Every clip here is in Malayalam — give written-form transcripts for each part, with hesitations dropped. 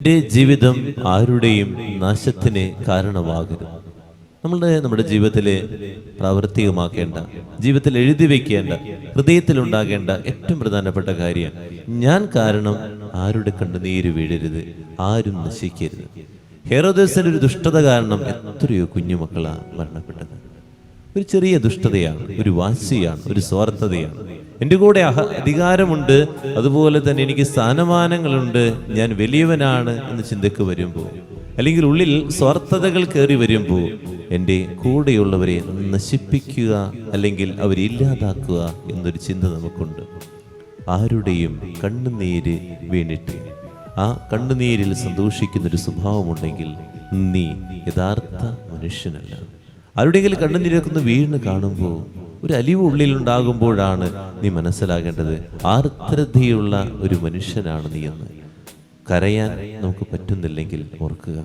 എൻ്റെ ജീവിതം ആരുടെയും നാശത്തിന് കാരണമാകരുത്. നമ്മുടെ ജീവിതത്തിൽ പ്രാവർത്തികമാക്കേണ്ട, ജീവിതത്തിൽ എഴുതി വയ്ക്കേണ്ട, ഹൃദയത്തിലുണ്ടാകേണ്ട ഏറ്റവും പ്രധാനപ്പെട്ട കാര്യം, ഞാൻ കാരണം ആരുടെ കണ്ണുനീര് വീഴരുത്, ആരും നശിക്കരുത്. ഹെരോദേസിന്റെ ഒരു ദുഷ്ടത കാരണം എത്രയോ കുഞ്ഞുമക്കളാണ് മരണപ്പെട്ടത്. ഒരു ചെറിയ ദുഷ്ടതയാണ്, ഒരു വാശിയാണ്, ഒരു സ്വാർത്ഥതയാണ്. എൻ്റെ കൂടെ അധികാരമുണ്ട്, അതുപോലെ തന്നെ എനിക്ക് സ്ഥാനമാനങ്ങളുണ്ട്, ഞാൻ വലിയവനാണ് എന്ന് ചിന്തക്ക് വരുമ്പോൾ, അല്ലെങ്കിൽ ഉള്ളിൽ സ്വാർത്ഥതകൾ കയറി വരുമ്പോൾ, എൻ്റെ കൂടെയുള്ളവരെ നശിപ്പിക്കുക അല്ലെങ്കിൽ അവരെ ഇല്ലാതാക്കുക എന്നൊരു ചിന്ത നമുക്കുണ്ട്. ആരുടെയും കണ്ണുനീര് വീണിട്ട് ആ കണ്ണുനീരിൽ സന്തോഷിക്കുന്നൊരു സ്വഭാവമുണ്ടെങ്കിൽ നീ യഥാർത്ഥ മനുഷ്യനല്ല. ആരുടെയെങ്കിലും കണ്ണുനീരൊക്കെ വീണ് കാണുമ്പോൾ, ഒരു അലിവ് ഉള്ളിലുണ്ടാകുമ്പോഴാണ് നീ മനസ്സിലാകേണ്ടത് ആർദ്രതയുള്ള ഒരു മനുഷ്യനാണ് നീ എന്ന്. കരയാൻ നമുക്ക് പറ്റുന്നില്ലെങ്കിൽ ഓർക്കുക,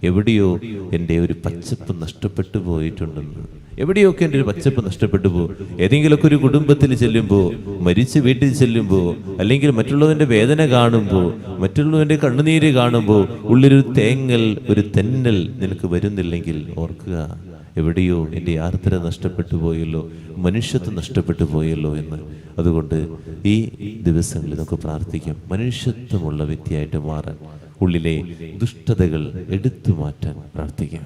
എവിടെയോ എൻ്റെ ഒരു പച്ചപ്പ് നഷ്ടപ്പെട്ടു പോയിട്ടുണ്ടെന്ന്. എവിടെയൊക്കെ എൻ്റെ ഒരു പച്ചപ്പ് നഷ്ടപ്പെട്ടു പോകും. ഏതെങ്കിലുമൊക്കെ ഒരു കുടുംബത്തിൽ ചെല്ലുമ്പോൾ, മരിച്ച വീട്ടിൽ ചെല്ലുമ്പോൾ, അല്ലെങ്കിൽ മറ്റുള്ളവൻ്റെ വേദന കാണുമ്പോൾ, മറ്റുള്ളവൻ്റെ കണ്ണുനീര് കാണുമ്പോൾ ഉള്ളിലൊരു തേങ്ങൽ, ഒരു തെന്നൽ നിനക്ക് വരുന്നില്ലെങ്കിൽ ഓർക്കുക, എവിടെയോ എൻ്റെ ആർദ്രത നഷ്ടപ്പെട്ടു പോയല്ലോ, മനുഷ്യത്വം നഷ്ടപ്പെട്ടു പോയല്ലോ എന്ന്. അതുകൊണ്ട് ഈ ദിവസങ്ങളിൽ നമുക്ക് പ്രാർത്ഥിക്കാം, മനുഷ്യത്വമുള്ള വ്യക്തിയായിട്ട് മാറാൻ, ഉള്ളിലെ ദുഷ്ടതകൾ എടുത്തു മാറ്റാൻ പ്രാർത്ഥിക്കാം.